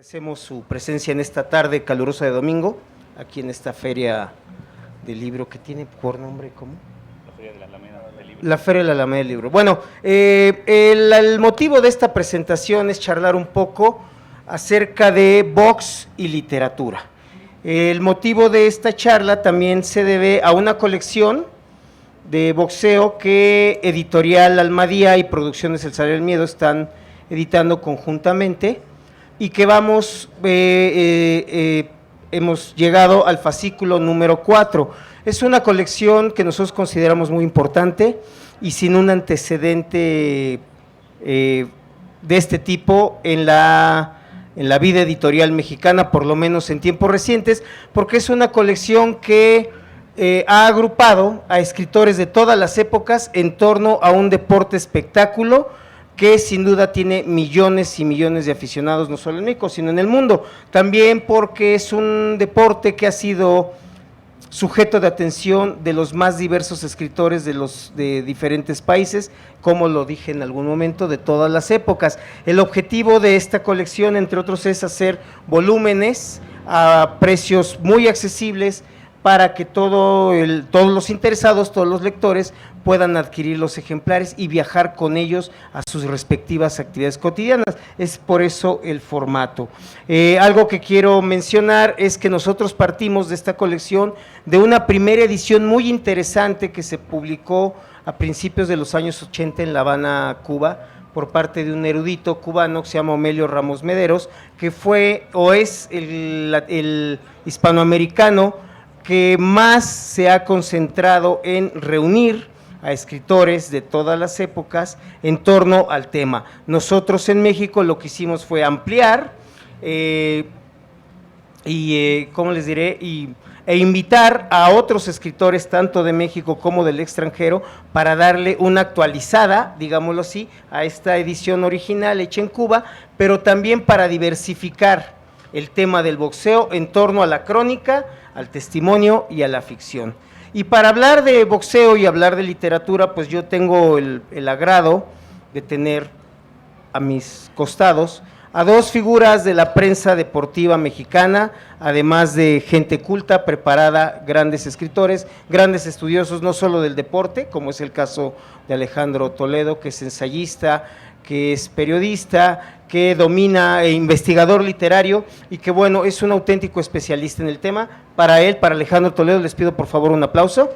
Agradecemos su presencia en esta tarde calurosa de domingo, aquí en esta feria del libro que tiene por nombre, ¿cómo? La Feria de la Alameda del Libro. La Feria de la Alameda del Libro. Bueno, el motivo de esta presentación es charlar un poco acerca de box y literatura. El motivo de esta charla también se debe a una colección de boxeo que Editorial Almadía y Producciones El Salario del Miedo están editando conjuntamente, y que hemos llegado al fascículo número 4. Es una colección que nosotros consideramos muy importante y sin un antecedente de este tipo en la vida editorial mexicana, por lo menos en tiempos recientes, porque es una colección que ha agrupado a escritores de todas las épocas en torno a un deporte espectáculo que sin duda tiene millones y millones de aficionados, no solo en México, sino en el mundo. También porque es un deporte que ha sido sujeto de atención de los más diversos escritores de diferentes países, como lo dije en algún momento, de todas las épocas. El objetivo de esta colección, entre otros, es hacer volúmenes a precios muy accesibles para que todos los interesados, todos los lectores, puedan adquirir los ejemplares y viajar con ellos a sus respectivas actividades cotidianas. Es por eso el formato. Algo que quiero mencionar es que nosotros partimos de esta colección de una primera edición muy interesante que se publicó a principios de los años 80 en La Habana, Cuba, por parte de un erudito cubano que se llama Omelio Ramos Mederos, que fue o es el hispanoamericano que más se ha concentrado en reunir a escritores de todas las épocas en torno al tema. Nosotros en México lo que hicimos fue ampliar ¿cómo les diré? E invitar a otros escritores, tanto de México como del extranjero, para darle una actualizada, digámoslo así, a esta edición original hecha en Cuba, pero también para diversificar el tema del boxeo en torno a la crónica, al testimonio y a la ficción. Y para hablar de boxeo y hablar de literatura, pues yo tengo el agrado de tener a mis costados a dos figuras de la prensa deportiva mexicana, además de gente culta, preparada, grandes escritores, grandes estudiosos, no solo del deporte, como es el caso de Alejandro Toledo, que es ensayista, que es periodista, que domina e investigador literario y que bueno, es un auténtico especialista en el tema. Para él, para Alejandro Toledo, les pido por favor un aplauso.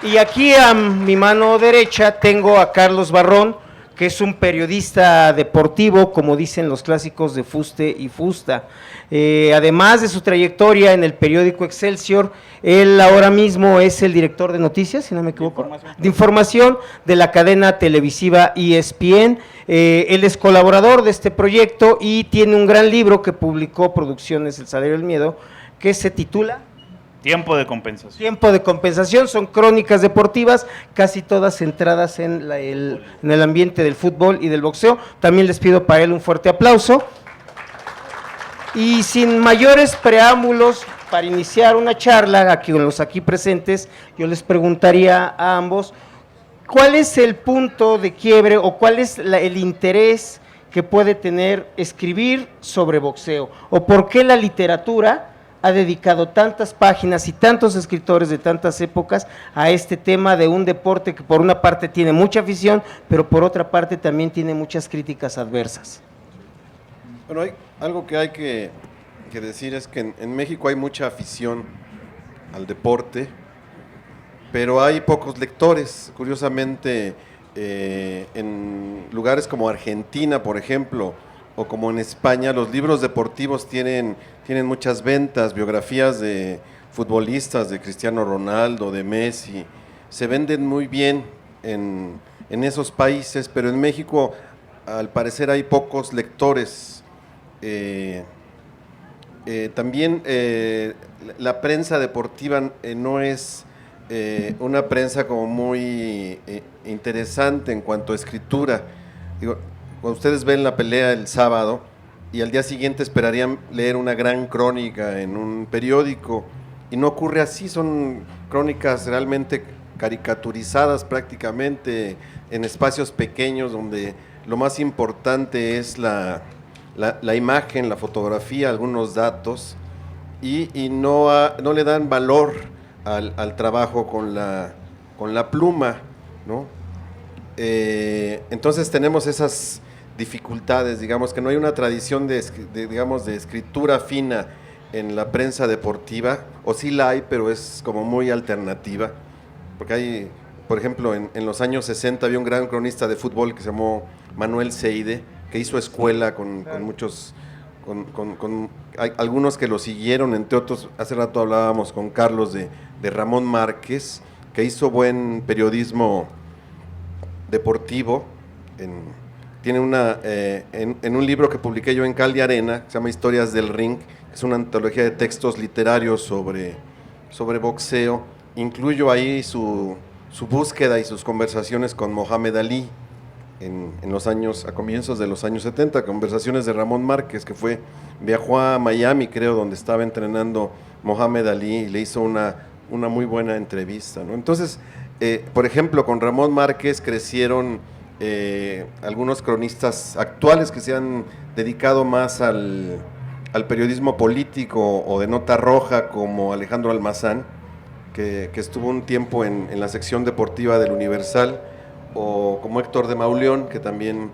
Y aquí a mi mano derecha tengo a Carlos Barrón, que es un periodista deportivo, como dicen los clásicos de fuste y fusta. Además de su trayectoria en el periódico Excelsior, él ahora mismo es el director de noticias, si no me equivoco, de información de la cadena televisiva ESPN. Él es colaborador de este proyecto y tiene un gran libro que publicó Producciones El Salario del Miedo, que se titula Tiempo de compensación. Tiempo de compensación. Son crónicas deportivas, casi todas centradas en el ambiente del fútbol y del boxeo. También les pido para él un fuerte aplauso. Y sin mayores preámbulos, para iniciar una charla con los aquí presentes, yo les preguntaría a ambos, ¿cuál es el punto de quiebre o cuál es el interés que puede tener escribir sobre boxeo? ¿O por qué la literatura ha dedicado tantas páginas y tantos escritores de tantas épocas a este tema de un deporte que por una parte tiene mucha afición, pero por otra parte también tiene muchas críticas adversas? Bueno, hay algo que hay que decir es que en México hay mucha afición al deporte, pero hay pocos lectores. Curiosamente, en lugares como Argentina, por ejemplo, o como en España, los libros deportivos tienen muchas ventas, biografías de futbolistas, de Cristiano Ronaldo, de Messi, se venden muy bien en esos países, pero en México al parecer hay pocos lectores. También la prensa deportiva no es una prensa como muy interesante en cuanto a escritura. Digo, cuando ustedes ven la pelea el sábado y al día siguiente esperarían leer una gran crónica en un periódico, y no ocurre así, son crónicas realmente caricaturizadas prácticamente en espacios pequeños donde lo más importante es la imagen, la fotografía, algunos datos, y no le dan valor al trabajo con la pluma, ¿no? Entonces tenemos esas dificultades, digamos que no hay una tradición digamos, de escritura fina en la prensa deportiva, o sí la hay, pero es como muy alternativa, porque hay, por ejemplo, en los años 60 había un gran cronista de fútbol que se llamó Manuel Seide, que hizo escuela con muchos, hay algunos que lo siguieron, entre otros, hace rato hablábamos con Carlos de Ramón Márquez, que hizo buen periodismo deportivo. Tiene en un libro que publiqué yo en Cal de Arena, que se llama Historias del Ring, que es una antología de textos literarios sobre boxeo. Incluyo ahí su búsqueda y sus conversaciones con Mohamed Ali a comienzos de los años 70, conversaciones de Ramón Márquez, que viajó a Miami, creo, donde estaba entrenando Mohamed Ali, y le hizo una muy buena entrevista, ¿no? Entonces, por ejemplo, con Ramón Márquez crecieron algunos cronistas actuales que se han dedicado más al periodismo político o de nota roja, como Alejandro Almazán, que estuvo un tiempo en la sección deportiva del Universal, o como Héctor de Mauleón, que también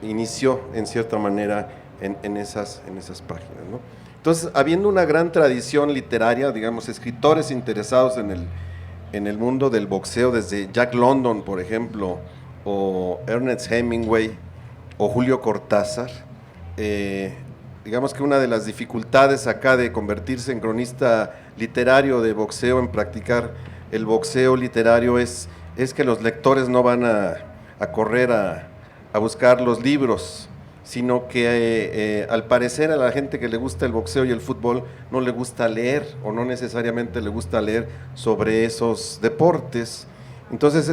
inició en cierta manera en esas páginas, ¿no? Entonces, habiendo una gran tradición literaria, digamos, escritores interesados en el mundo del boxeo, desde Jack London, por ejemplo, o Ernest Hemingway, o Julio Cortázar, digamos que una de las dificultades acá de convertirse en cronista literario de boxeo, en practicar el boxeo literario, es que los lectores no van a correr a buscar los libros, sino que al parecer a la gente que le gusta el boxeo y el fútbol no le gusta leer, o no necesariamente le gusta leer sobre esos deportes. Entonces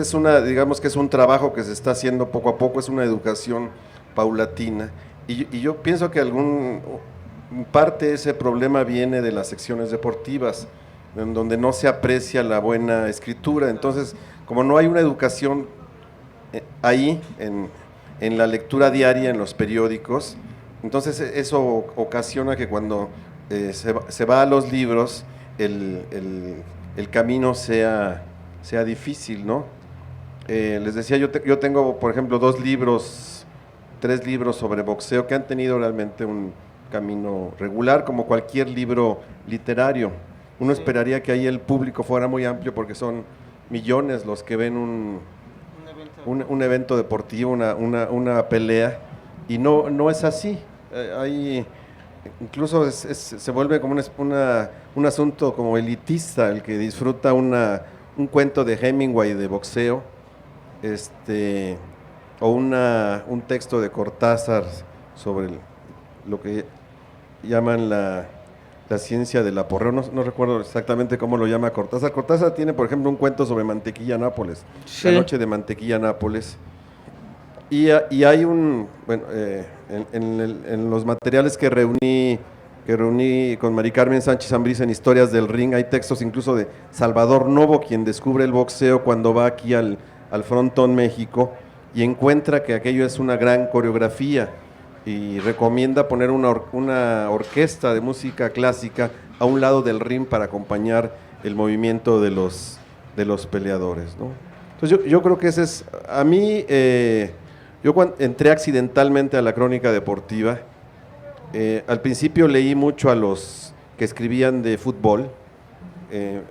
digamos que es un trabajo que se está haciendo poco a poco, es una educación paulatina, y yo pienso que parte de ese problema viene de las secciones deportivas, en donde no se aprecia la buena escritura. Entonces, como no hay una educación ahí en la lectura diaria, en los periódicos, entonces eso ocasiona que cuando se va a los libros, el camino sea difícil, ¿no? Les decía, yo tengo, por ejemplo, 3 libros sobre boxeo que han tenido realmente un camino regular, como cualquier libro literario. Uno esperaría que ahí el público fuera muy amplio, porque son millones los que ven un evento deportivo, una pelea, y no es así. Incluso se vuelve como un asunto como elitista, el que disfruta un cuento de Hemingway de boxeo, o un texto de Cortázar sobre lo que llaman la ciencia del aporreo. No recuerdo exactamente cómo lo llama Cortázar. Cortázar tiene, por ejemplo, un cuento sobre Mantequilla Nápoles, sí. La noche de Mantequilla Nápoles. Y hay en los materiales que reuní con Mari Carmen Sánchez Ambrís en Historias del Ring, hay textos incluso de Salvador Novo, quien descubre el boxeo cuando va aquí al Frontón México, y encuentra que aquello es una gran coreografía, y recomienda poner una orquesta de música clásica a un lado del ring para acompañar el movimiento de los peleadores, ¿no? Entonces yo creo que ese es, a mí, yo cuando entré accidentalmente a la crónica deportiva, al principio leí mucho a los que escribían de fútbol,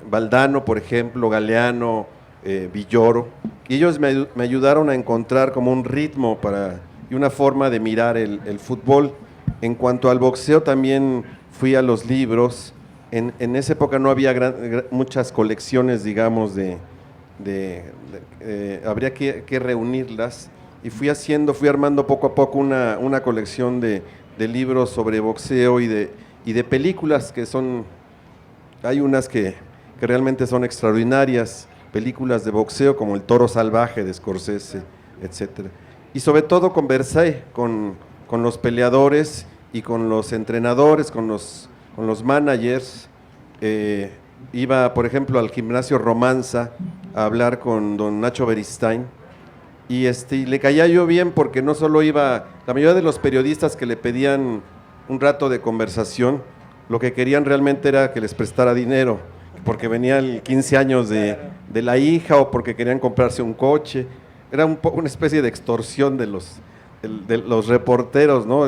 Valdano, por ejemplo, Galeano, Villoro, y ellos me ayudaron a encontrar como un ritmo y una forma de mirar el fútbol. En cuanto al boxeo, también fui a los libros. En esa época no había muchas colecciones, digamos, habría que reunirlas, y fui armando poco a poco una colección de libros sobre boxeo y de películas hay unas que realmente son extraordinarias, películas de boxeo como El Toro Salvaje de Scorsese, etcétera. Y sobre todo conversé con los peleadores y con los entrenadores, con los managers. Iba, por ejemplo, al gimnasio Romanza a hablar con don Nacho Beristain, y le caía yo bien porque no solo iba, la mayoría de los periodistas que le pedían un rato de conversación, lo que querían realmente era que les prestara dinero, porque venía el 15 años de la hija o porque querían comprarse un coche. Era una especie de extorsión de los reporteros, ¿no?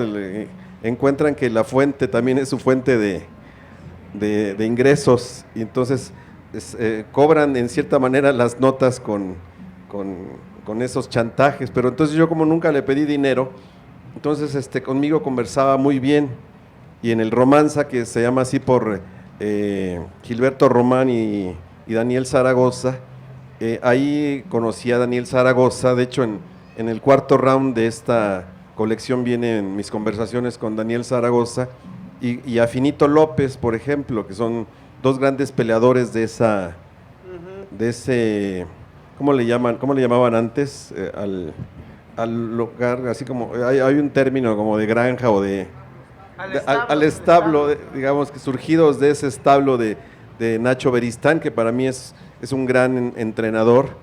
Encuentran que la fuente también es su fuente de ingresos y entonces cobran en cierta manera las notas con esos chantajes, pero entonces yo como nunca le pedí dinero, entonces conmigo conversaba muy bien y en el Romanza, que se llama así por Gilberto Román y Daniel Zaragoza, ahí conocí a Daniel Zaragoza, de hecho en el cuarto round de esta colección vienen mis conversaciones con Daniel Zaragoza y a Finito López, por ejemplo, que son dos grandes peleadores de ese, ¿cómo le llamaban antes? Al lugar, así como, hay un término como de granja o al establo, digamos que surgidos de ese establo de Nacho Beristán, que para mí es un gran entrenador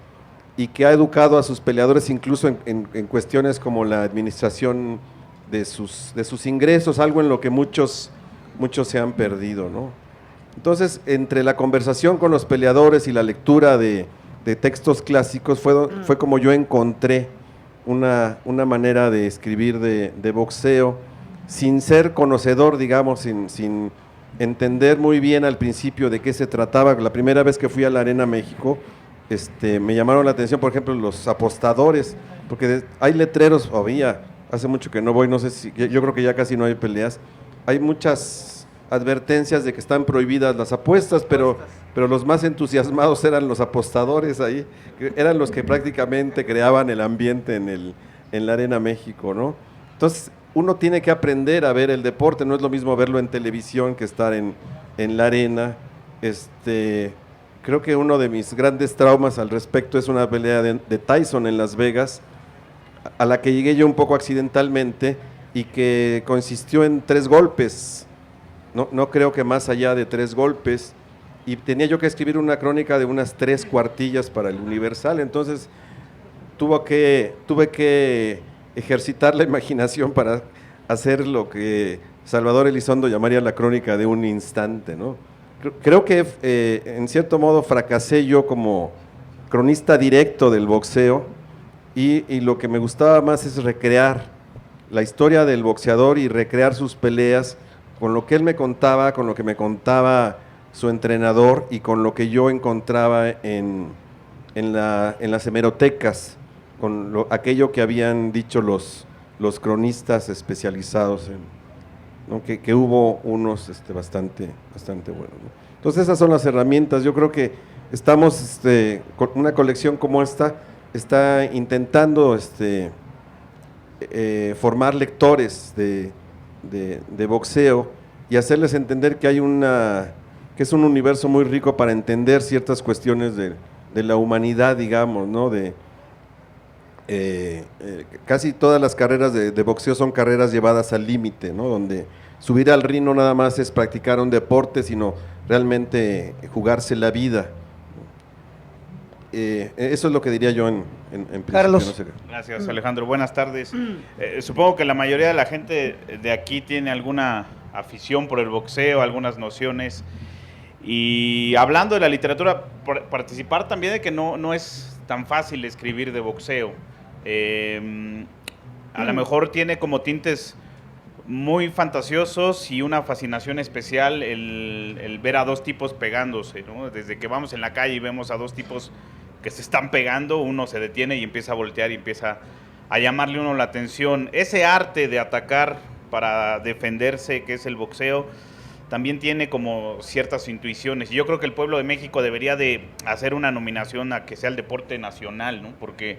y que ha educado a sus peleadores incluso en cuestiones como la administración de sus ingresos, algo en lo que muchos se han perdido, ¿no? Entonces, entre la conversación con los peleadores y la lectura de textos clásicos fue como yo encontré una manera de escribir de boxeo, sin ser conocedor, digamos, sin entender muy bien al principio de qué se trataba. La primera vez que fui a la Arena México, me llamaron la atención, por ejemplo, los apostadores, porque hay letreros, hace mucho que no voy, no sé si, yo creo que ya casi no hay peleas, hay muchas advertencias de que están prohibidas las apuestas, pero los más entusiasmados eran los apostadores ahí, que eran los que prácticamente creaban el ambiente en la Arena México, ¿no? Entonces, uno tiene que aprender a ver el deporte, no es lo mismo verlo en televisión que estar en la arena. Creo que uno de mis grandes traumas al respecto es una pelea de Tyson en Las Vegas, a la que llegué yo un poco accidentalmente y que consistió en 3 golpes. No creo que más allá de 3 golpes, y tenía yo que escribir una crónica de unas 3 cuartillas para el Universal, entonces tuve que ejercitar la imaginación para hacer lo que Salvador Elizondo llamaría la crónica de un instante, ¿no? Creo que en cierto modo fracasé yo como cronista directo del boxeo y lo que me gustaba más es recrear la historia del boxeador y recrear sus peleas con lo que él me contaba, con lo que me contaba su entrenador y con lo que yo encontraba en las hemerotecas, con aquello que habían dicho los cronistas especializados, ¿no? que hubo unos bastante buenos, ¿no? Entonces esas son las herramientas. Yo creo que estamos con una colección como esta, está intentando formar lectores de boxeo y hacerles entender que que es un universo muy rico para entender ciertas cuestiones de la humanidad, digamos, ¿no? Casi todas las carreras de boxeo son carreras llevadas al límite, ¿no? Donde subir al ring no nada más es practicar un deporte, sino realmente jugarse la vida. Eso es lo que diría yo en principio. Carlos. No sé. Gracias, Alejandro. Buenas tardes. Supongo que la mayoría de la gente de aquí tiene alguna afición por el boxeo, algunas nociones. Y hablando de la literatura, participar también de que no es tan fácil escribir de boxeo. A lo mejor tiene como tintes muy fantasiosos y una fascinación especial el ver a 2 tipos pegándose, ¿no? Desde que vamos en la calle y vemos a 2 tipos que se están pegando, uno se detiene y empieza a voltear y empieza a llamarle uno la atención. Ese arte de atacar para defenderse, que es el boxeo, también tiene como ciertas intuiciones. Y yo creo que el pueblo de México debería de hacer una nominación a que sea el deporte nacional, ¿no? Porque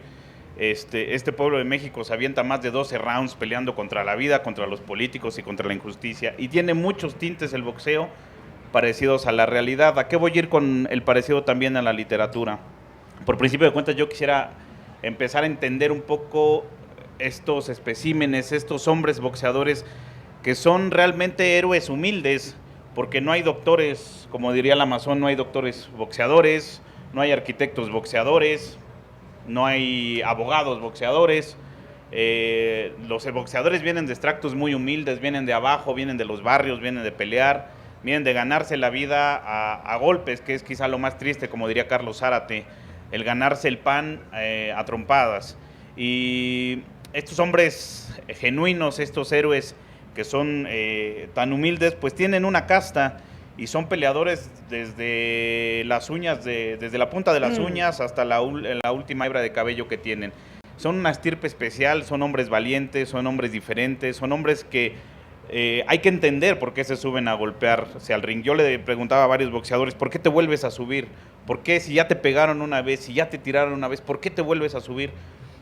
este pueblo de México se avienta más de 12 rounds peleando contra la vida, contra los políticos y contra la injusticia. Y tiene muchos tintes el boxeo parecidos a la realidad. ¿A qué voy a ir con el parecido también a la literatura? Por principio de cuentas, yo quisiera empezar a entender un poco estos especímenes, estos hombres boxeadores que son realmente héroes humildes, porque no hay doctores, como diría el Amazon, no hay doctores boxeadores, no hay arquitectos boxeadores, no hay abogados boxeadores. Los boxeadores vienen de extractos muy humildes, vienen de abajo, vienen de los barrios, vienen de pelear, vienen de ganarse la vida a golpes, que es quizá lo más triste, como diría Carlos Zárate, el ganarse el pan a trompadas. Y estos hombres genuinos, estos héroes que son tan humildes, pues tienen una casta y son peleadores desde las uñas, desde la punta de las uñas hasta la última hebra de cabello que tienen. Son una estirpe especial, son hombres valientes, son hombres diferentes, son hombres que hay que entender por qué se suben a golpearse al ring. Yo le preguntaba a varios boxeadores, ¿por qué te vuelves a subir? ¿Por qué si ya te pegaron una vez, si ya te tiraron una vez, por qué te vuelves a subir?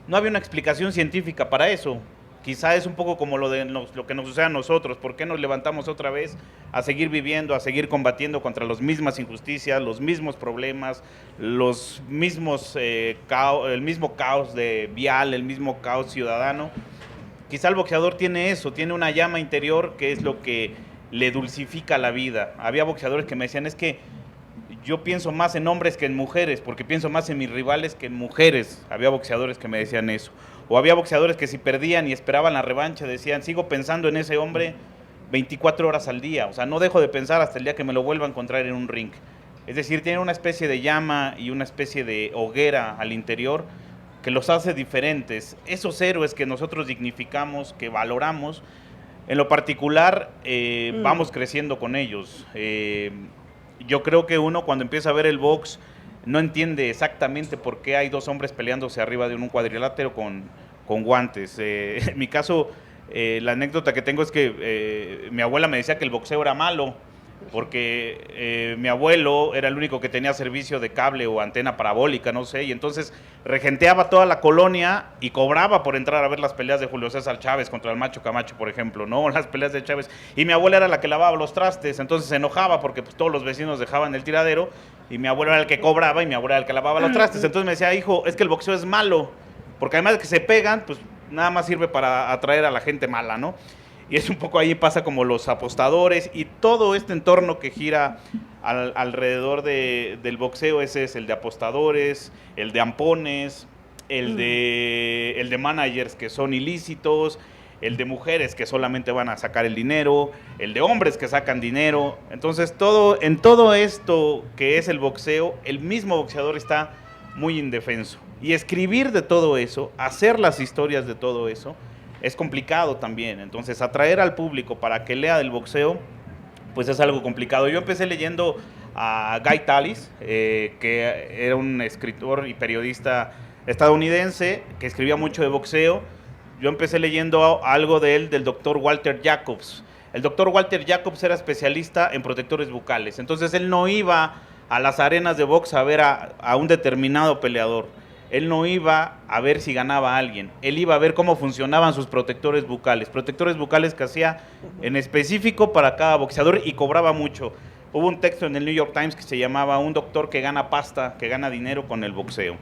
No había una explicación científica para eso. Quizá es un poco como lo que nos sucede a nosotros. ¿Por qué nos levantamos otra vez a seguir viviendo, a seguir combatiendo contra las mismas injusticias, los mismos problemas, los mismos el mismo caos vial, el mismo caos ciudadano? Quizá el boxeador tiene eso, tiene una llama interior que es lo que le dulcifica la vida. Había boxeadores que me decían, es que yo pienso más en hombres que en mujeres, porque pienso más en mis rivales que en mujeres. Había boxeadores que me decían eso. O había boxeadores que si perdían y esperaban la revancha, decían, sigo pensando en ese hombre 24 horas al día. O sea, no dejo de pensar hasta el día que me lo vuelva a encontrar en un ring. Es decir, tienen una especie de llama y una especie de hoguera al interior que los hace diferentes. Esos héroes que nosotros dignificamos, que valoramos, en lo particular vamos creciendo con ellos. Yo creo que uno cuando empieza a ver el box no entiende exactamente por qué hay dos hombres peleándose arriba de un cuadrilátero con guantes. En mi caso, la anécdota que tengo es que mi abuela me decía que el boxeo era malo, porque mi abuelo era el único que tenía servicio de cable o antena parabólica, no sé, y entonces regenteaba toda la colonia y cobraba por entrar a ver las peleas de Julio César Chávez contra el Macho Camacho, por ejemplo, ¿no? Las peleas de Chávez. Y mi abuela era la que lavaba los trastes, entonces se enojaba porque pues, todos los vecinos dejaban el tiradero y mi abuelo era el que cobraba y mi abuela era el que lavaba los trastes. Entonces me decía, hijo, es que el boxeo es malo, porque además de que se pegan, pues nada más sirve para atraer a la gente mala, ¿no? Y es un poco ahí pasa como los apostadores y todo este entorno que gira alrededor del boxeo. Ese es el de apostadores, el de ampones, el de managers que son ilícitos, el de mujeres que solamente van a sacar el dinero, el de hombres que sacan dinero. Entonces en todo esto que es el boxeo, el mismo boxeador está muy indefenso. Y escribir de todo eso, hacer las historias de todo eso, es complicado también. Entonces atraer al público para que lea del boxeo, pues es algo complicado. Yo empecé leyendo a Guy Tallis, que era un escritor y periodista estadounidense que escribía mucho de boxeo. Yo empecé leyendo algo de él, del doctor Walter Jacobs. El doctor Walter Jacobs era especialista en protectores bucales. Entonces él no iba a las arenas de box a ver a un determinado peleador. Él no iba a ver si ganaba a alguien, él iba a ver cómo funcionaban sus protectores bucales que hacía en específico para cada boxeador y cobraba mucho. Hubo un texto en el New York Times que se llamaba Un doctor que gana pasta, que gana dinero con el boxeo.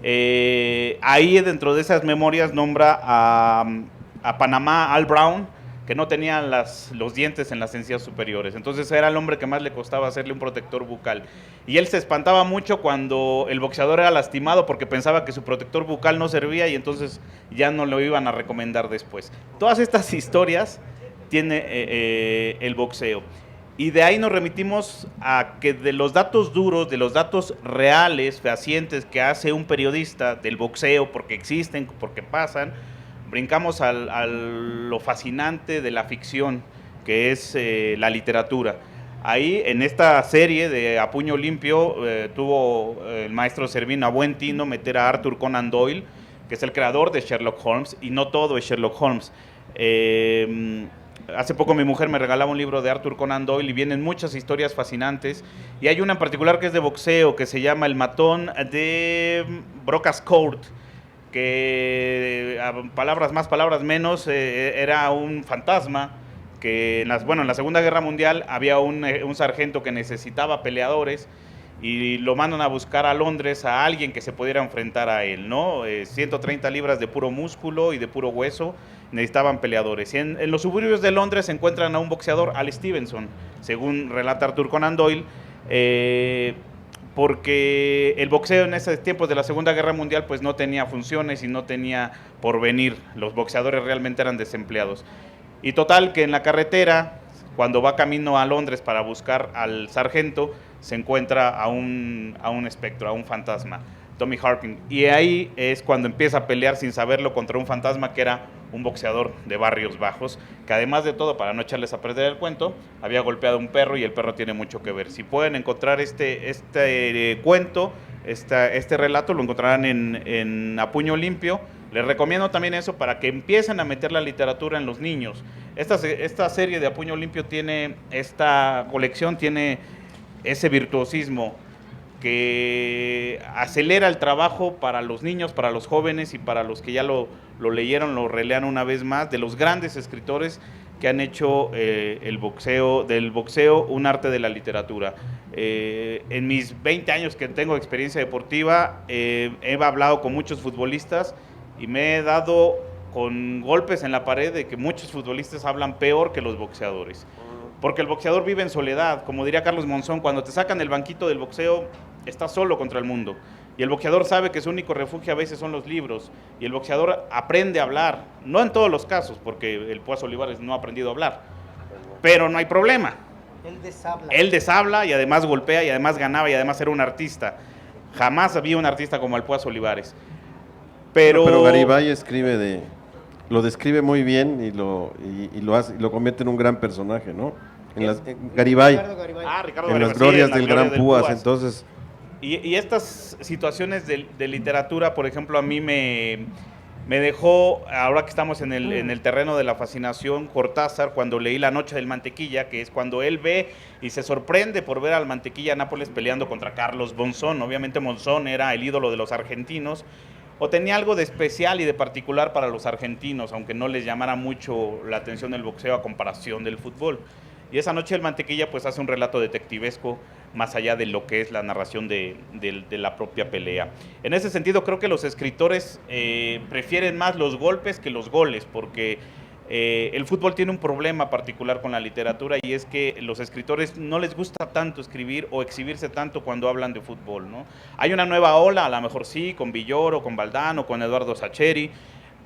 Ahí dentro de esas memorias nombra a Panamá Al Brown, que no tenía los dientes en las encías superiores. Entonces era el hombre que más le costaba hacerle un protector bucal. Y él se espantaba mucho cuando el boxeador era lastimado porque pensaba que su protector bucal no servía y entonces ya no lo iban a recomendar después. Todas estas historias tiene el boxeo. Y de ahí nos remitimos a que de los datos duros, de los datos reales, fehacientes que hace un periodista del boxeo, porque existen, porque pasan, brincamos a lo fascinante de la ficción, que es la literatura. Ahí, en esta serie de A Puño Limpio, tuvo el maestro Servino a buen tino meter a Arthur Conan Doyle, que es el creador de Sherlock Holmes, y no todo es Sherlock Holmes. Hace poco mi mujer me regalaba un libro de Arthur Conan Doyle y vienen muchas historias fascinantes. Y hay una en particular que es de boxeo, que se llama El matón de Brocas Court, que palabras más, palabras menos, era un fantasma que en la Segunda Guerra Mundial había un sargento que necesitaba peleadores y lo mandan a buscar a Londres a alguien que se pudiera enfrentar a él, ¿no? 130 libras de puro músculo y de puro hueso, necesitaban peleadores. Y en los suburbios de Londres se encuentran a un boxeador, Al Stevenson, según relata Arthur Conan Doyle, porque el boxeo en esos tiempos de la Segunda Guerra Mundial pues no tenía funciones y no tenía porvenir, los boxeadores realmente eran desempleados. Y total que en la carretera, cuando va camino a Londres para buscar al sargento, se encuentra a un espectro, a un fantasma, Tommy Harpin, y ahí es cuando empieza a pelear sin saberlo contra un fantasma que era un boxeador de Barrios Bajos, que además de todo, para no echarles a perder el cuento, había golpeado a un perro y el perro tiene mucho que ver. Si pueden encontrar este cuento, este relato, lo encontrarán en A Puño Limpio. Les recomiendo también eso para que empiecen a meter la literatura en los niños. Esta serie de A Puño Limpio tiene, esta colección tiene ese virtuosismo que acelera el trabajo para los niños, para los jóvenes y para los que ya lo leyeron, lo relean una vez más, de los grandes escritores que han hecho del boxeo un arte de la literatura. En mis 20 años que tengo experiencia deportiva, he hablado con muchos futbolistas y me he dado con golpes en la pared de que muchos futbolistas hablan peor que los boxeadores. Porque el boxeador vive en soledad, como diría Carlos Monzón, cuando te sacan del banquito del boxeo, estás solo contra el mundo. Y el boxeador sabe que su único refugio a veces son los libros. Y el boxeador aprende a hablar, no en todos los casos, porque el Púas Olivares no ha aprendido a hablar, pero no hay problema. Él deshabla y además golpea y además ganaba y además era un artista. Jamás había un artista como el Púas Olivares. Pero Garibay lo describe muy bien y lo convierte en un gran personaje, ¿no? Garibay. Ricardo En Garibay, las glorias sí, en del las Gran glorias Púas, Púas. entonces... Y estas situaciones de literatura, por ejemplo, a mí me dejó, ahora que estamos en el terreno de la fascinación, Cortázar, cuando leí La Noche del Mantequilla, que es cuando él ve y se sorprende por ver al Mantequilla Nápoles peleando contra Carlos Monzón. Obviamente Monzón era el ídolo de los argentinos, o tenía algo de especial y de particular para los argentinos, aunque no les llamara mucho la atención el boxeo a comparación del fútbol. Y esa Noche del Mantequilla pues hace un relato detectivesco más allá de lo que es la narración de la propia pelea. En ese sentido creo que los escritores prefieren más los golpes que los goles, porque el fútbol tiene un problema particular con la literatura y es que los escritores no les gusta tanto escribir o exhibirse tanto cuando hablan de fútbol, ¿no? Hay una nueva ola, a lo mejor sí, con Villoro, con Valdano, con Eduardo Sacheri,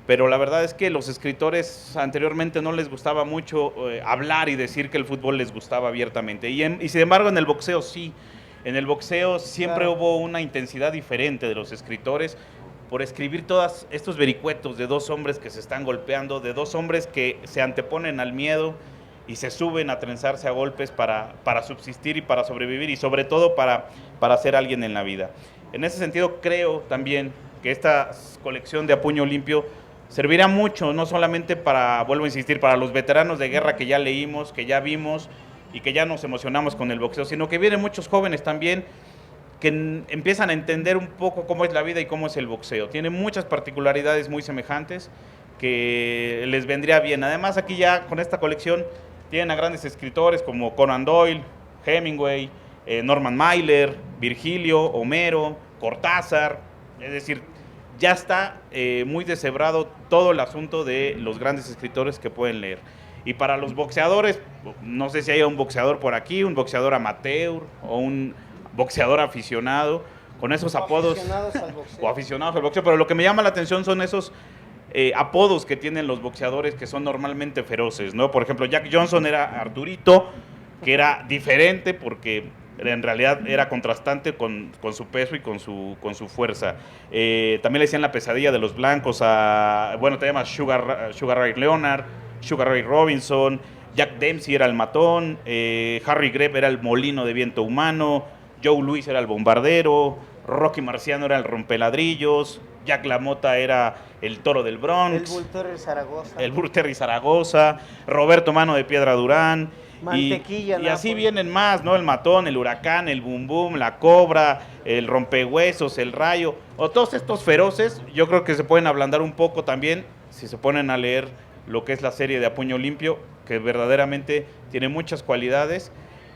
pero la verdad es que los escritores anteriormente no les gustaba mucho hablar y decir que el fútbol les gustaba abiertamente. Y sin embargo en el boxeo sí. En el boxeo siempre hubo una intensidad diferente de los escritores por escribir todos estos vericuetos de dos hombres que se están golpeando, de dos hombres que se anteponen al miedo y se suben a trenzarse a golpes para subsistir y para sobrevivir y sobre todo para ser alguien en la vida. En ese sentido creo también que esta colección de A Puño Limpio servirá mucho, no solamente para, vuelvo a insistir, para los veteranos de guerra que ya leímos, que ya vimos y que ya nos emocionamos con el boxeo, sino que vienen muchos jóvenes también que empiezan a entender un poco cómo es la vida y cómo es el boxeo. Tiene muchas particularidades muy semejantes que les vendría bien. Además, aquí ya con esta colección tienen a grandes escritores como Conan Doyle, Hemingway, Norman Mailer, Virgilio, Homero, Cortázar, es decir, ya está muy deshebrado todo el asunto de los grandes escritores que pueden leer. Y para los boxeadores, no sé si hay un boxeador por aquí, un boxeador amateur o un boxeador aficionado, con esos apodos, o aficionados al boxeo, pero lo que me llama la atención son esos apodos que tienen los boxeadores que son normalmente feroces, ¿no? Por ejemplo, Jack Johnson era Arturito, que era diferente porque en realidad era contrastante con su peso y con su fuerza. También le decían la pesadilla de los blancos te llamas Sugar Ray Leonard, Sugar Ray Robinson, Jack Dempsey era el matón, Harry Greb era el molino de viento humano, Joe Louis era el bombardero, Rocky Marciano era el rompeladrillos, Jack LaMotta era el toro del Bronx, el Bull Terry Zaragoza, Roberto Mano de Piedra Durán, Mantequilla, y así vienen más, ¿no? El matón, el huracán, el bum bum, la cobra, el rompehuesos, el rayo, o todos estos feroces, yo creo que se pueden ablandar un poco también si se ponen a leer lo que es la serie de A Puño Limpio, que verdaderamente tiene muchas cualidades.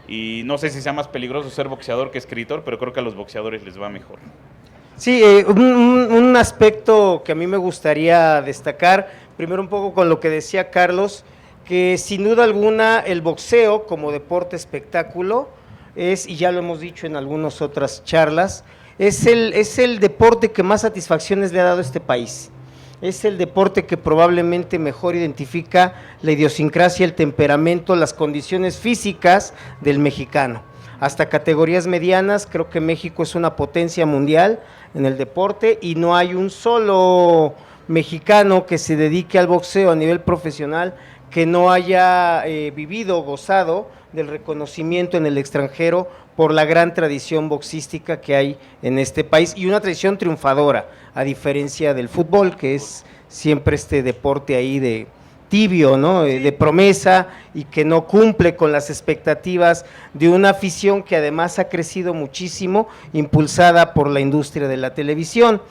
Y no sé si sea más peligroso ser boxeador que escritor, pero creo que a los boxeadores les va mejor. Sí, un aspecto que a mí me gustaría destacar, primero un poco con lo que decía Carlos, que sin duda alguna el boxeo como deporte espectáculo es, y ya lo hemos dicho en algunas otras charlas, es el deporte que más satisfacciones le ha dado a este país. Es el deporte que probablemente mejor identifica la idiosincrasia, el temperamento, las condiciones físicas del mexicano. Hasta categorías medianas, creo que México es una potencia mundial en el deporte y no hay un solo mexicano que se dedique al boxeo a nivel profesional que no haya vivido o gozado del reconocimiento en el extranjero por la gran tradición boxística que hay en este país y una tradición triunfadora, a diferencia del fútbol, que es siempre este deporte ahí de tibio, ¿no? De promesa y que no cumple con las expectativas de una afición que además ha crecido muchísimo, impulsada por la industria de la televisión.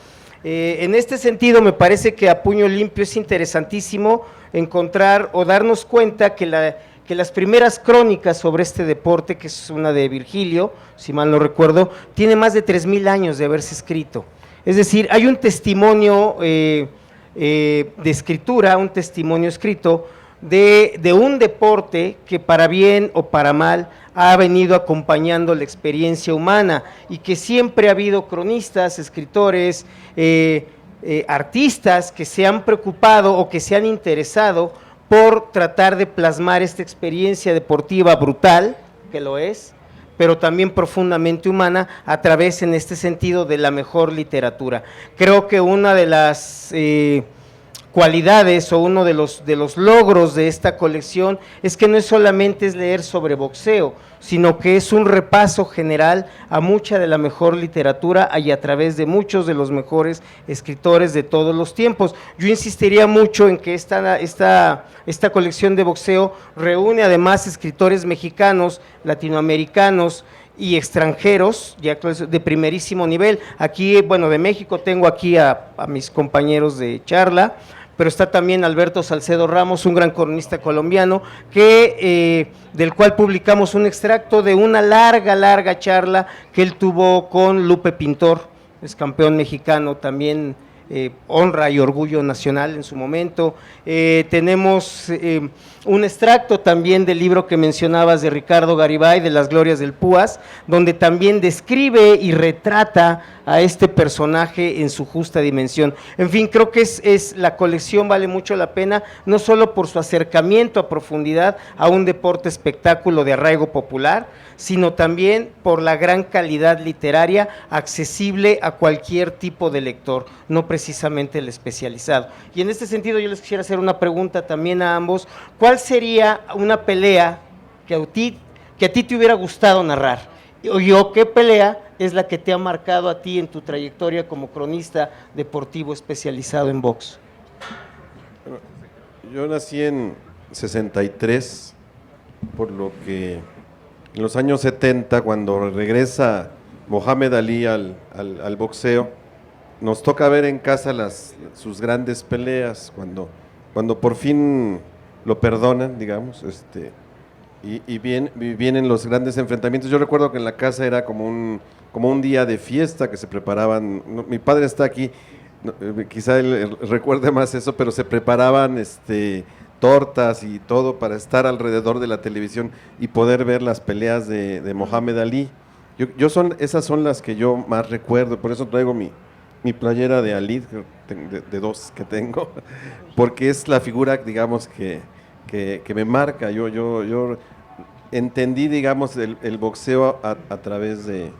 En este sentido, me parece que a puño limpio es interesantísimo encontrar o darnos cuenta que las primeras crónicas sobre este deporte, que es una de Virgilio, si mal no recuerdo, tiene más de 3,000 años de haberse escrito. Es decir, hay un testimonio de escritura, un testimonio escrito de un deporte que para bien o para mal ha venido acompañando la experiencia humana y que siempre ha habido cronistas, escritores, artistas que se han preocupado o que se han interesado por tratar de plasmar esta experiencia deportiva brutal, que lo es, pero también profundamente humana, a través, en este sentido, de la mejor literatura. Creo que una de las cualidades o uno de los logros de esta colección es que no es solamente es leer sobre boxeo, sino que es un repaso general a mucha de la mejor literatura y a través de muchos de los mejores escritores de todos los tiempos. Yo insistiría mucho en que esta colección de boxeo reúne además escritores mexicanos, latinoamericanos y extranjeros ya de primerísimo nivel. Aquí, bueno, de México tengo aquí a mis compañeros de charla, pero está también Alberto Salcedo Ramos, un gran cronista colombiano, del cual publicamos un extracto de una larga charla que él tuvo con Lupe Pintor, es campeón mexicano también, honra y orgullo nacional en su momento. Tenemos un extracto también del libro que mencionabas de Ricardo Garibay, de Las Glorias del Púas, donde también describe y retrata a este personaje en su justa dimensión. En fin, creo que la colección vale mucho la pena, no solo por su acercamiento a profundidad a un deporte espectáculo de arraigo popular, sino también por la gran calidad literaria accesible a cualquier tipo de lector, no precisamente el especializado. Y en este sentido yo les quisiera hacer una pregunta también a ambos: ¿cuál sería una pelea que a ti te hubiera gustado narrar? O qué pelea es la que te ha marcado a ti en tu trayectoria como cronista deportivo especializado en box? Yo nací en 63, por lo que en los años 70, cuando regresa Mohamed Ali al boxeo, nos toca ver en casa sus grandes peleas, cuando por fin lo perdonan, digamos, y vienen los grandes enfrentamientos. Yo recuerdo que en la casa era como un día de fiesta que se preparaban. Mi padre está aquí, quizá él recuerde más eso, pero se preparaban tortas y todo para estar alrededor de la televisión y poder ver las peleas de Mohamed Ali. Esas son las que yo más recuerdo, por eso traigo mi playera de Ali, de dos que tengo, porque es la figura, digamos, que me marca. Yo entendí, digamos, el boxeo a través de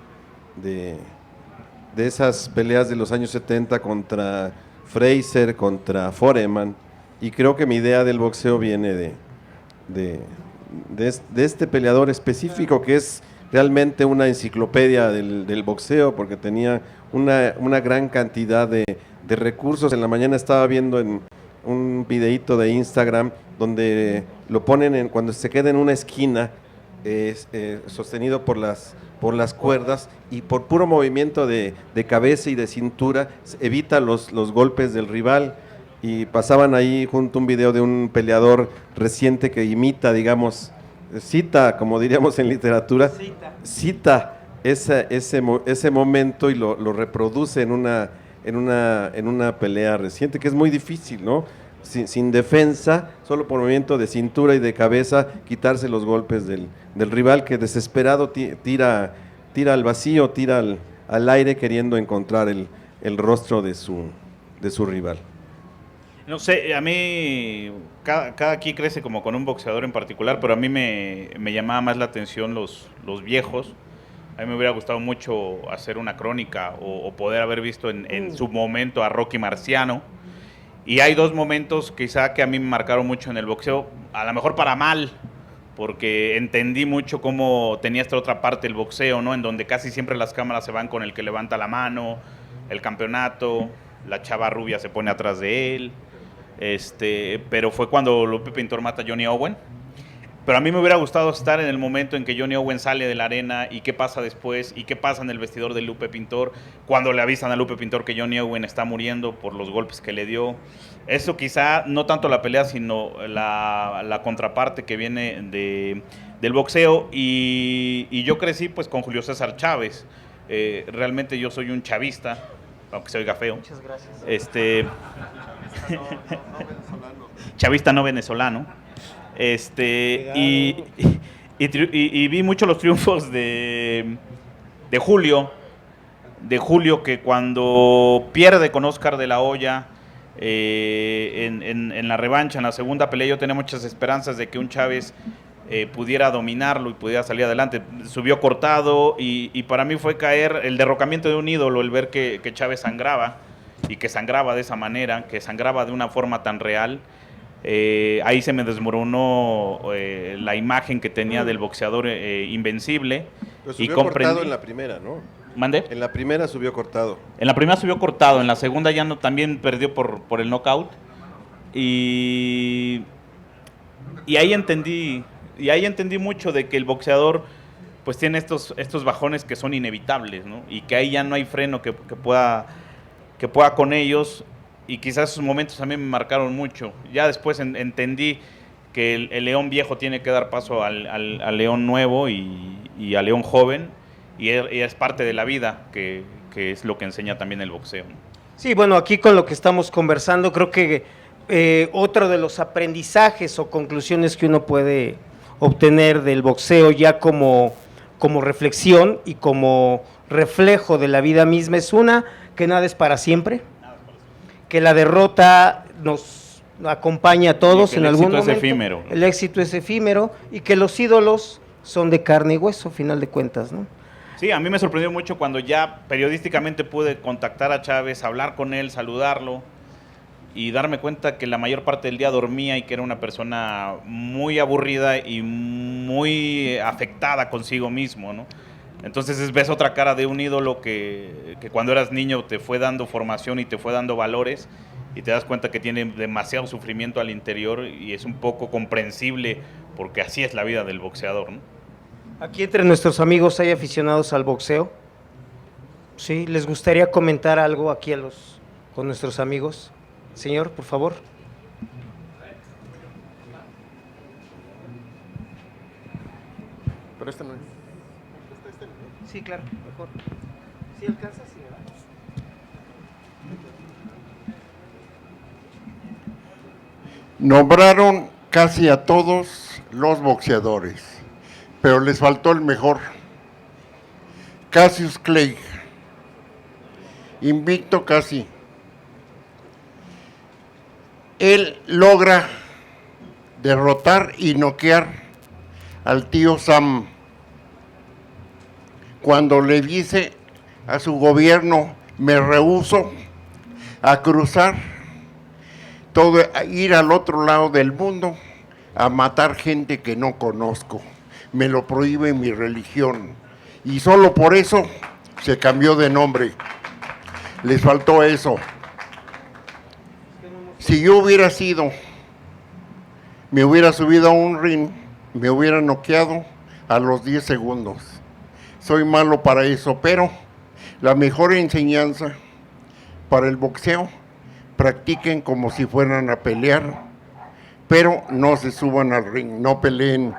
esas peleas de los años 70 contra Fraser, contra Foreman, y creo que mi idea del boxeo viene de este peleador específico, que es realmente una enciclopedia del boxeo, porque tenía una gran cantidad de recursos. En la mañana estaba viendo en un videíto de Instagram donde lo ponen cuando se queda en una esquina, sostenido por las cuerdas, y por puro movimiento de cabeza y de cintura evita los golpes del rival. Y pasaban ahí junto un video de un peleador reciente que imita, digamos, cita, como diríamos en literatura, cita ese momento y lo reproduce en una pelea reciente, que es muy difícil, ¿no? sin defensa, solo por movimiento de cintura y de cabeza, quitarse los golpes del rival que desesperado tira al vacío, tira al aire queriendo encontrar el rostro de su rival. No sé, a mí cada quien crece como con un boxeador en particular, pero a mí me llamaba más la atención los viejos. A mí me hubiera gustado mucho hacer una crónica o poder haber visto en su momento a Rocky Marciano. Y hay dos momentos quizá que a mí me marcaron mucho en el boxeo, a lo mejor para mal, porque entendí mucho cómo tenía esta otra parte el boxeo, ¿no? En donde casi siempre las cámaras se van con el que levanta la mano, el campeonato, la chava rubia se pone atrás de él. Pero fue cuando Lupe Pintor mata a Johnny Owen. Pero a mí me hubiera gustado estar en el momento en que Johnny Owen sale de la arena y qué pasa después y qué pasa en el vestidor de Lupe Pintor cuando le avisan a Lupe Pintor que Johnny Owen está muriendo por los golpes que le dio. Eso quizá no tanto la pelea, sino la contraparte que viene del boxeo. Y yo crecí pues con Julio César Chávez. Realmente yo soy un chavista, aunque se oiga feo. Muchas gracias. Chavista no venezolano. Y vi mucho los triunfos de Julio, que cuando pierde con Oscar de la Hoya en la revancha, en la segunda pelea, yo tenía muchas esperanzas de que un Chávez pudiera dominarlo y pudiera salir adelante. Subió cortado y para mí fue caer el derrocamiento de un ídolo, el ver que Chávez sangraba y que sangraba de esa manera, que sangraba de una forma tan real. Ahí se me desmoronó la imagen que tenía del boxeador invencible. Pero subió cortado en la primera, ¿no? ¿Mande? En la primera subió cortado. En la primera subió cortado, en la segunda ya no, también perdió por el knockout. Y ahí entendí mucho de que el boxeador pues tiene estos bajones que son inevitables, ¿no? Y que ahí ya no hay freno que pueda con ellos. Y quizás esos momentos a mí me marcaron mucho. Ya después entendí que el león viejo tiene que dar paso al león nuevo y al león joven, y es parte de la vida, que es lo que enseña también el boxeo, ¿no? Sí, bueno, aquí con lo que estamos conversando, creo que otro de los aprendizajes o conclusiones que uno puede obtener del boxeo ya como reflexión y como reflejo de la vida misma es que nada es para siempre, que la derrota nos acompaña a todos en algún momento. El éxito es efímero, ¿no? El éxito es efímero y que los ídolos son de carne y hueso, a final de cuentas, ¿no? Sí, a mí me sorprendió mucho cuando ya periodísticamente pude contactar a Chávez, hablar con él, saludarlo y darme cuenta que la mayor parte del día dormía y que era una persona muy aburrida y muy afectada consigo mismo, ¿no? Entonces ves otra cara de un ídolo que cuando eras niño te fue dando formación y te fue dando valores, y te das cuenta que tiene demasiado sufrimiento al interior, y es un poco comprensible porque así es la vida del boxeador, ¿no? Aquí entre nuestros amigos hay aficionados al boxeo. ¿Sí? ¿Les gustaría comentar algo aquí con nuestros amigos? Señor, por favor. Pero este no es. Sí, claro, mejor. ¿Sí alcanzas? Sí, ¿verdad? Nombraron casi a todos los boxeadores, pero les faltó el mejor. Cassius Clay, invicto casi. Él logra derrotar y noquear al tío Sam. Cuando le dice a su gobierno, me rehúso a cruzar a ir al otro lado del mundo a matar gente que no conozco. Me lo prohíbe mi religión. Y solo por eso se cambió de nombre. Les faltó eso. Si yo hubiera me hubiera subido a un ring, me hubiera noqueado a los 10 segundos. Soy malo para eso, pero la mejor enseñanza para el boxeo, practiquen como si fueran a pelear, pero no se suban al ring, no peleen.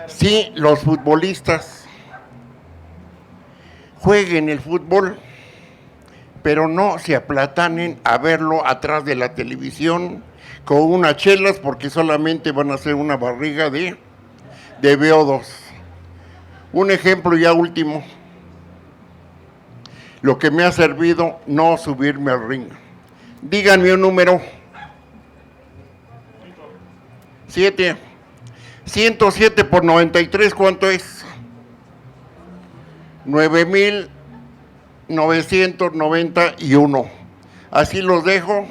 Sí, los futbolistas jueguen el fútbol, pero no se aplatanen a verlo atrás de la televisión con unas chelas porque solamente van a hacer una barriga de VO2. Un ejemplo ya último, lo que me ha servido no subirme al ring. Díganme un número. 7. 107 por 93, ¿cuánto es? 9,991. Así los dejo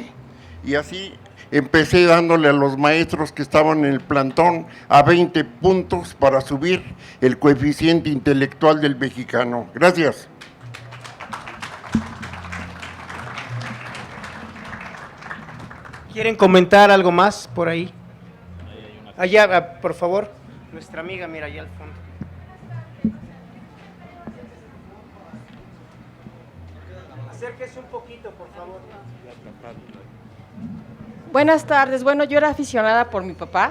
y así empecé dándole a los maestros que estaban en el plantón a 20 puntos para subir el coeficiente intelectual del mexicano. Gracias. ¿Quieren comentar algo más por ahí? Allá, por favor. Nuestra amiga, mira, allá al fondo. Acérquese un poquito, por favor. Buenas tardes. Bueno, yo era aficionada por mi papá,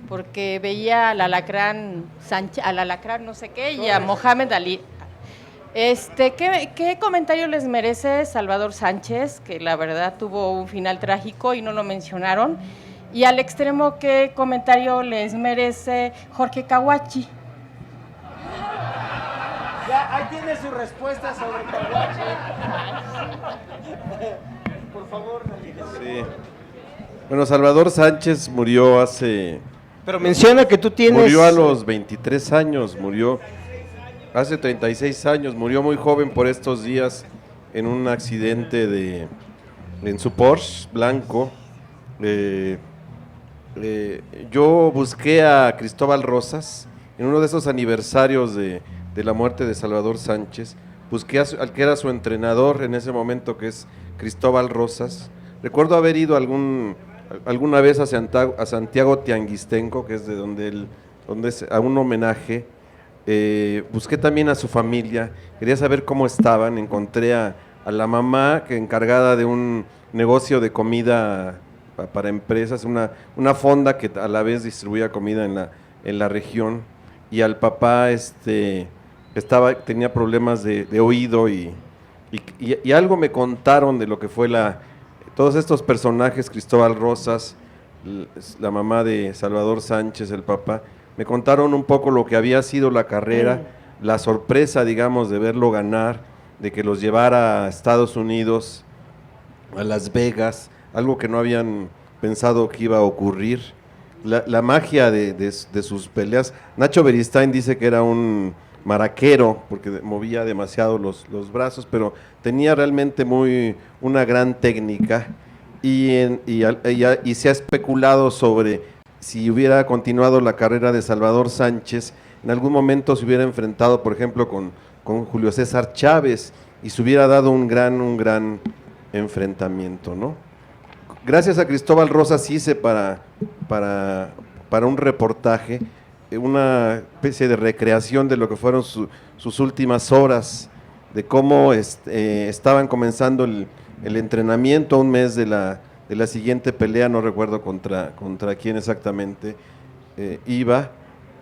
porque veía al Alacrán Sánchez, al Alacrán no sé qué, y a Mohamed Ali. ¿Qué comentario les merece Salvador Sánchez, que la verdad tuvo un final trágico y no lo mencionaron? Y al extremo, ¿qué comentario les merece Jorge Caguachi? Ya, ahí tiene su respuesta sobre Caguachi. Por favor. Sí. Bueno, Salvador Sánchez murió hace... Pero menciona que tú tienes... Murió a los 23 años, murió hace 36 años, murió muy joven por estos días en un accidente en su Porsche blanco. Yo busqué a Cristóbal Rosas en uno de esos aniversarios de la muerte de Salvador Sánchez. Busqué al que era su entrenador en ese momento, que es Cristóbal Rosas. Recuerdo haber ido alguna vez a Santiago Tianguistenco, que es de donde es a un homenaje. Busqué también a su familia, quería saber cómo estaban. Encontré a la mamá, que encargada de un negocio de comida para empresas, una fonda que a la vez distribuía comida en la región, y al papá tenía problemas de oído y algo me contaron de lo que fue todos estos personajes, Cristóbal Rosas, la mamá de Salvador Sánchez, el papá, me contaron un poco lo que había sido la carrera, la sorpresa, digamos, de verlo ganar, de que los llevara a Estados Unidos, a Las Vegas, algo que no habían pensado que iba a ocurrir, la magia de sus peleas. Nacho Beristain dice que era un maraquero, porque movía demasiado los brazos, pero tenía realmente una gran técnica, y se ha especulado sobre si hubiera continuado la carrera de Salvador Sánchez, en algún momento se hubiera enfrentado, por ejemplo, con Julio César Chávez, y se hubiera dado un gran enfrentamiento, ¿no? Gracias a Cristóbal Rosas hice para un reportaje, una especie de recreación de lo que fueron sus últimas horas, de cómo estaban comenzando el entrenamiento a un mes de la siguiente pelea, no recuerdo contra quién exactamente iba,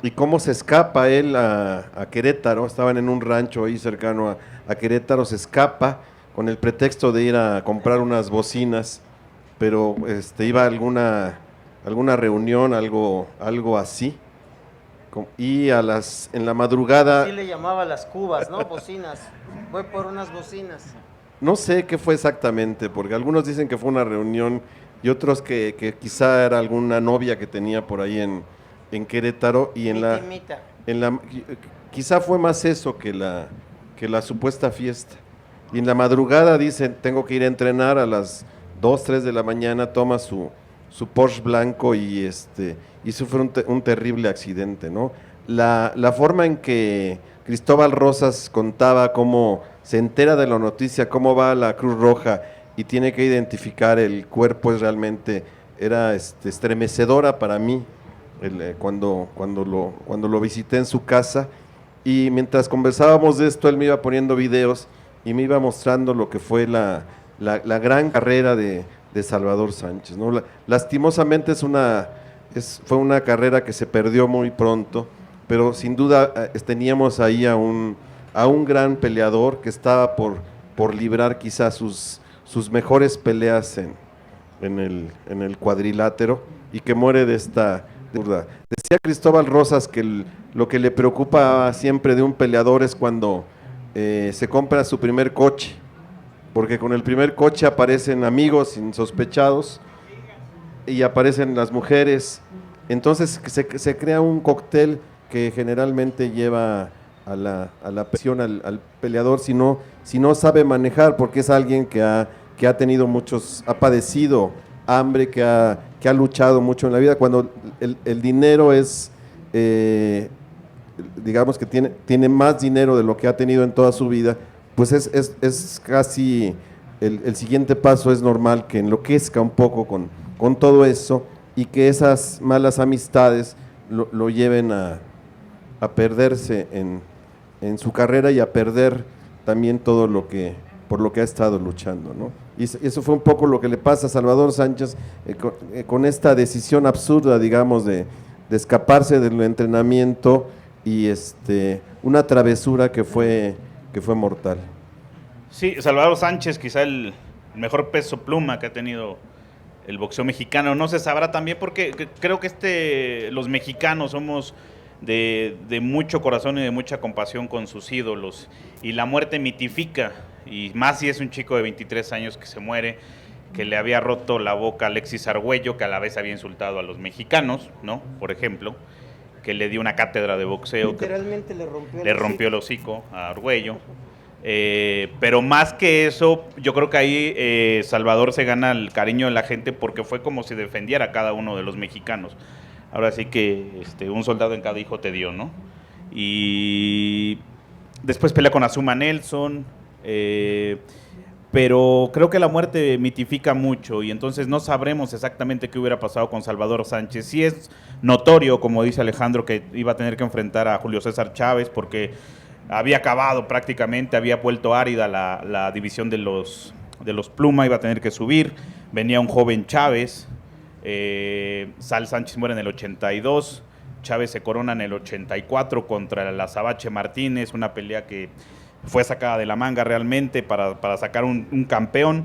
y cómo se escapa él a Querétaro. Estaban en un rancho ahí cercano a Querétaro, se escapa con el pretexto de ir a comprar unas bocinas, pero iba a alguna reunión, algo así, y en la madrugada... Sí le llamaba las cubas, ¿no? Bocinas. Voy por unas bocinas. No sé qué fue exactamente, porque algunos dicen que fue una reunión y otros que quizá era alguna novia que tenía por ahí en Querétaro, y quizá fue más eso que la supuesta fiesta. Y en la madrugada dicen, tengo que ir a entrenar a las 2, 3 de la mañana, toma su Porsche blanco y sufre un terrible accidente, ¿no? La forma en que Cristóbal Rosas contaba cómo se entera de la noticia, cómo va a la Cruz Roja y tiene que identificar el cuerpo, era estremecedora para mí, cuando lo visité en su casa, y mientras conversábamos de esto, él me iba poniendo videos y me iba mostrando lo que fue la gran carrera de Salvador Sánchez, ¿no? Lastimosamente fue una carrera que se perdió muy pronto, pero sin duda teníamos ahí a un gran peleador que estaba por librar quizás sus mejores peleas en el cuadrilátero y que muere de esta duda. Decía Cristóbal Rosas que lo que le preocupa siempre de un peleador es cuando se compra su primer coche, porque con el primer coche aparecen amigos insospechados y aparecen las mujeres, entonces se crea un cóctel que generalmente lleva a la presión al peleador si no sabe manejar, porque es alguien que ha tenido ha padecido hambre, que ha luchado mucho en la vida. Cuando el dinero es, digamos que tiene más dinero de lo que ha tenido en toda su vida, pues es casi, el siguiente paso es normal que enloquezca un poco con todo eso y que esas malas amistades lo lleven a perderse en su carrera y a perder también todo por lo que ha estado luchando, ¿no? Y eso fue un poco lo que le pasa a Salvador Sánchez con esta decisión absurda, digamos, de escaparse del entrenamiento y una travesura que fue mortal. Sí, Salvador Sánchez, quizá el mejor peso pluma que ha tenido el boxeo mexicano. No se sabrá también porque creo que los mexicanos somos de mucho corazón y de mucha compasión con sus ídolos, y la muerte mitifica, y más si es un chico de 23 años que se muere, que le había roto la boca a Alexis Argüello, que a la vez había insultado a los mexicanos, ¿no? Por ejemplo, que le dio una cátedra de boxeo. Literalmente le rompió el hocico a Argüello. Pero más que eso, yo creo que ahí Salvador se gana el cariño de la gente porque fue como si defendiera a cada uno de los mexicanos. Ahora sí que un soldado en cada hijo te dio, ¿no? Y después pelea con Azuma Nelson, pero creo que la muerte mitifica mucho y entonces no sabremos exactamente qué hubiera pasado con Salvador Sánchez. Sí es notorio, como dice Alejandro, que iba a tener que enfrentar a Julio César Chávez porque había acabado prácticamente, había vuelto árida la división de los Pluma, iba a tener que subir, venía un joven Chávez. Sal Sánchez muere en el 82, Chávez se corona en el 84 contra el Azabache Martínez, una pelea que fue sacada de la manga realmente para sacar un campeón,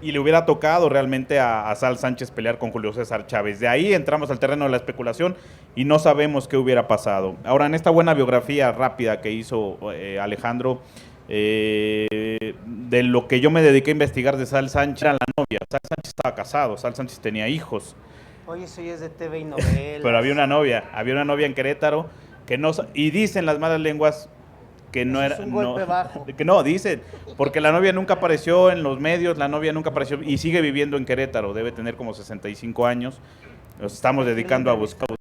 y le hubiera tocado realmente a Sal Sánchez pelear con Julio César Chávez. De ahí entramos al terreno de la especulación y no sabemos qué hubiera pasado. Ahora, en esta buena biografía rápida que hizo Alejandro, de lo que yo me dediqué a investigar de Sal Sánchez, era la novia. Sal Sánchez estaba casado, Sal Sánchez tenía hijos. Oye, eso ya es de TV y novelas. Pero había una novia en Querétaro que no, y dicen las malas lenguas que no era, es un golpe bajo. que no, dicen, porque la novia nunca apareció en los medios, la novia nunca apareció y sigue viviendo en Querétaro, debe tener como 65 años. Nos estamos dedicando a buscarla,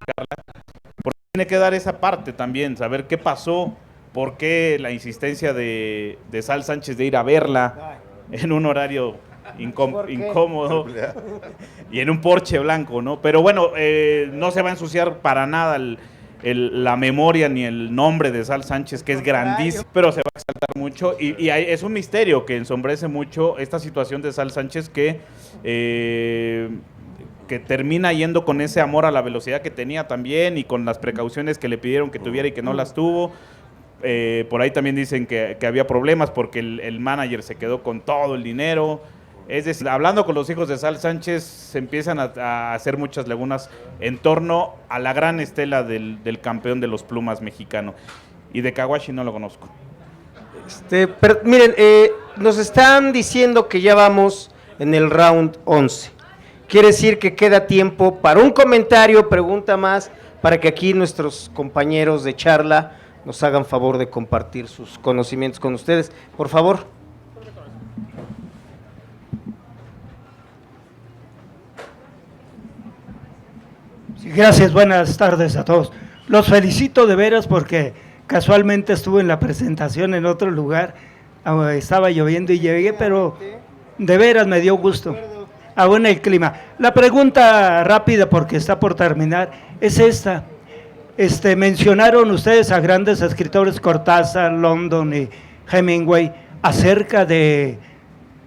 porque tiene que dar esa parte también, saber qué pasó. ¿Por qué la insistencia de Sal Sánchez de ir a verla en un horario incómodo y en un Porsche blanco, ¿no? Pero bueno, no se va a ensuciar para nada la memoria ni el nombre de Sal Sánchez, que es grandísimo, pero se va a exaltar mucho y es un misterio que ensombrece mucho esta situación de Sal Sánchez que termina yendo con ese amor a la velocidad que tenía también y con las precauciones que le pidieron que tuviera y que no las tuvo. Por ahí también dicen que había problemas porque el manager se quedó con todo el dinero. Es decir, hablando con los hijos de Sal Sánchez, se empiezan a hacer muchas lagunas en torno a la gran estela del campeón de los Plumas mexicano. Y de Kawashi no lo conozco. Pero, miren, nos están diciendo que ya vamos en el round 11. Quiere decir que queda tiempo para un comentario, pregunta más, para que aquí nuestros compañeros de charla nos hagan favor de compartir sus conocimientos con ustedes. Por favor. Sí, gracias, buenas tardes a todos. Los felicito de veras porque casualmente estuve en la presentación en otro lugar, estaba lloviendo y llegué, pero de veras me dio gusto. Aún el clima. La pregunta rápida, porque está por terminar, es esta. Mencionaron ustedes a grandes escritores, Cortázar, London y Hemingway, acerca de,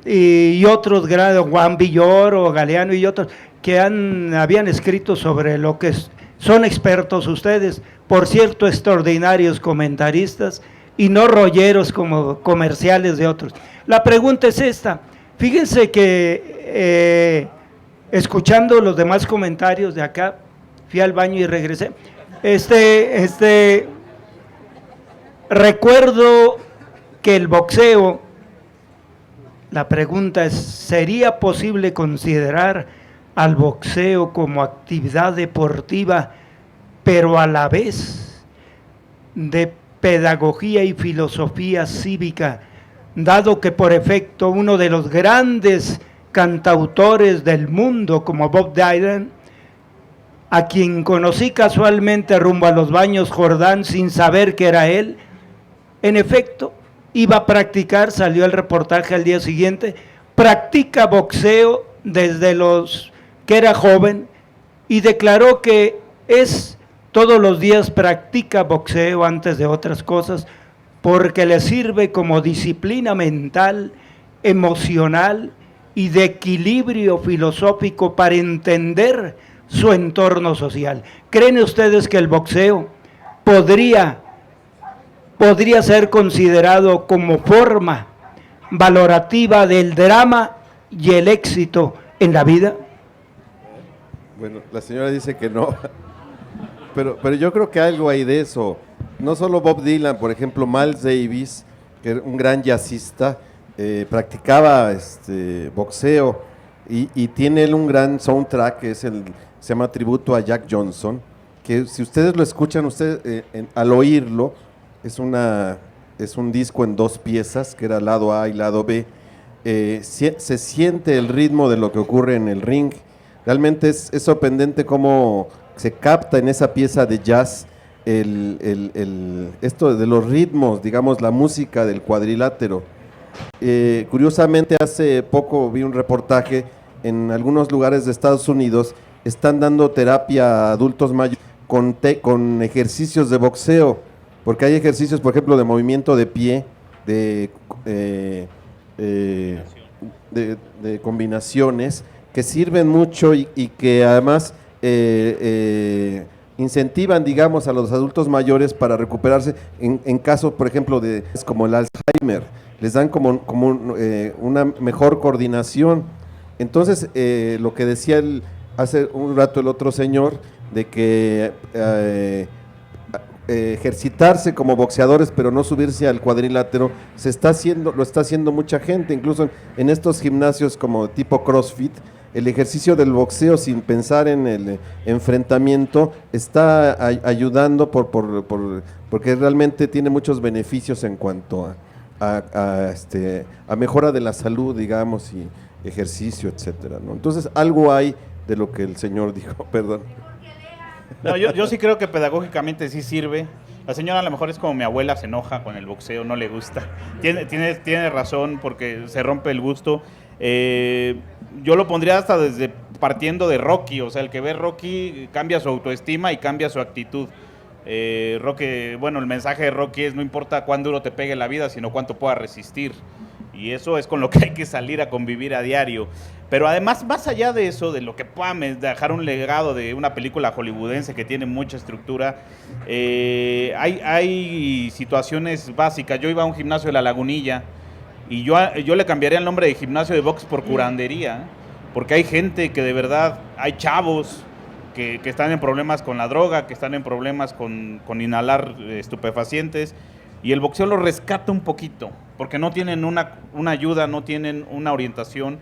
y otros grandes, Juan Villoro, Galeano y otros, que habían escrito sobre lo que son expertos ustedes, por cierto, extraordinarios comentaristas y no rolleros como comerciales de otros. La pregunta es esta, fíjense que escuchando los demás comentarios de acá, fui al baño y regresé. Recuerdo que el boxeo, la pregunta es, ¿sería posible considerar al boxeo como actividad deportiva, pero a la vez de pedagogía y filosofía cívica, dado que por efecto uno de los grandes cantautores del mundo como Bob Dylan, a quien conocí casualmente rumbo a los baños Jordán sin saber que era él, en efecto iba a practicar, salió el reportaje al día siguiente, practica boxeo desde los que era joven y declaró que todos los días practica boxeo antes de otras cosas porque le sirve como disciplina mental, emocional y de equilibrio filosófico para entender su entorno social. ¿Creen ustedes que el boxeo podría ser considerado como forma valorativa del drama y el éxito en la vida? Bueno, la señora dice que no, pero yo creo que algo hay de eso. No solo Bob Dylan, por ejemplo, Miles Davis, que era un gran jazzista, practicaba boxeo y tiene él un gran soundtrack que se llama Tributo a Jack Johnson, que si ustedes lo escuchan, al oírlo, es un disco en 2 piezas, que era lado A y lado B. Se siente el ritmo de lo que ocurre en el ring. Realmente es sorprendente cómo se capta en esa pieza de jazz esto de los ritmos, digamos, la música del cuadrilátero. Curiosamente, hace poco vi un reportaje en algunos lugares de Estados Unidos, están dando terapia a adultos mayores con ejercicios de boxeo, porque hay ejercicios, por ejemplo, de movimiento de pie, de combinaciones, que sirven mucho y que además incentivan, digamos, a los adultos mayores para recuperarse en casos, por ejemplo, como el Alzheimer, les dan como una mejor coordinación. Entonces, lo que decía hace un rato el otro señor, de que ejercitarse como boxeadores, pero no subirse al cuadrilátero, lo está haciendo mucha gente, incluso en estos gimnasios como tipo CrossFit. El ejercicio del boxeo sin pensar en el enfrentamiento está ayudando porque realmente tiene muchos beneficios en cuanto a mejora de la salud, digamos, y ejercicio, etcétera, ¿no? Entonces, algo hay de lo que el señor dijo, perdón. No, yo sí creo que pedagógicamente sí sirve. La señora a lo mejor es como mi abuela, se enoja con el boxeo, no le gusta. Tiene razón porque se rompe el gusto. Yo lo pondría hasta desde partiendo de Rocky, o sea, el que ve Rocky cambia su autoestima y cambia su actitud. Rocky, bueno, el mensaje de Rocky es: no importa cuán duro te pegue la vida, sino cuánto puedas resistir. Y eso es con lo que hay que salir a convivir a diario. Pero además, más allá de eso, de lo que pueda dejar un legado de una película hollywoodense que tiene mucha estructura, hay situaciones básicas. Yo iba a un gimnasio de La Lagunilla y yo le cambiaría el nombre de gimnasio de box por curandería, porque hay gente que de verdad, hay chavos que están en problemas con la droga, que están en problemas con inhalar estupefacientes, y el boxeo los rescata un poquito, porque no tienen una ayuda, no tienen una orientación,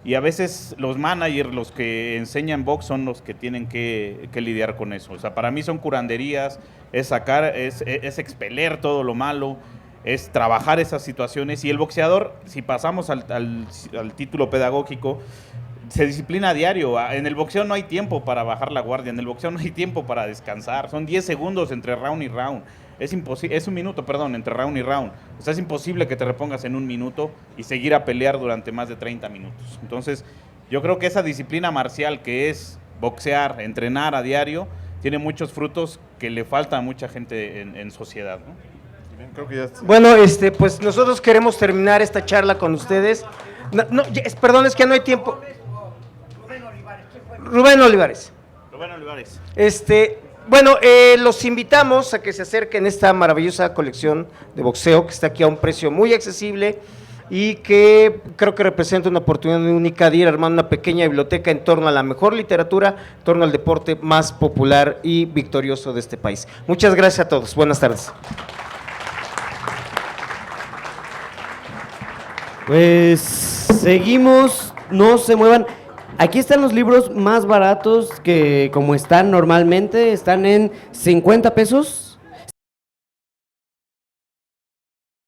y a veces los managers, los que enseñan box, son los que tienen que lidiar con eso. O sea, para mí son curanderías, es expeler todo lo malo, es trabajar esas situaciones, y el boxeador, si pasamos al título pedagógico, se disciplina a diario. En el boxeo no hay tiempo para bajar la guardia, en el boxeo no hay tiempo para descansar, son 10 segundos entre round y round. Es un minuto, entre round y round. O sea, es imposible que te repongas en un minuto y seguir a pelear durante más de 30 minutos. Entonces, yo creo que esa disciplina marcial que es boxear, entrenar a diario, tiene muchos frutos que le falta a mucha gente en sociedad, ¿no? Creo que ya está. Bueno, pues nosotros queremos terminar esta charla con ustedes. Perdón, es que no hay tiempo. Rubén Olivares. Bueno, los invitamos a que se acerquen a esta maravillosa colección de boxeo que está aquí a un precio muy accesible. y que creo que representa una oportunidad muy única de ir armando una pequeña biblioteca en torno a la mejor literatura, en torno al deporte más popular y victorioso de este país. Muchas gracias a todos. Buenas tardes. Pues seguimos, no se muevan. Aquí están los libros más baratos que como están normalmente, están en 50 pesos.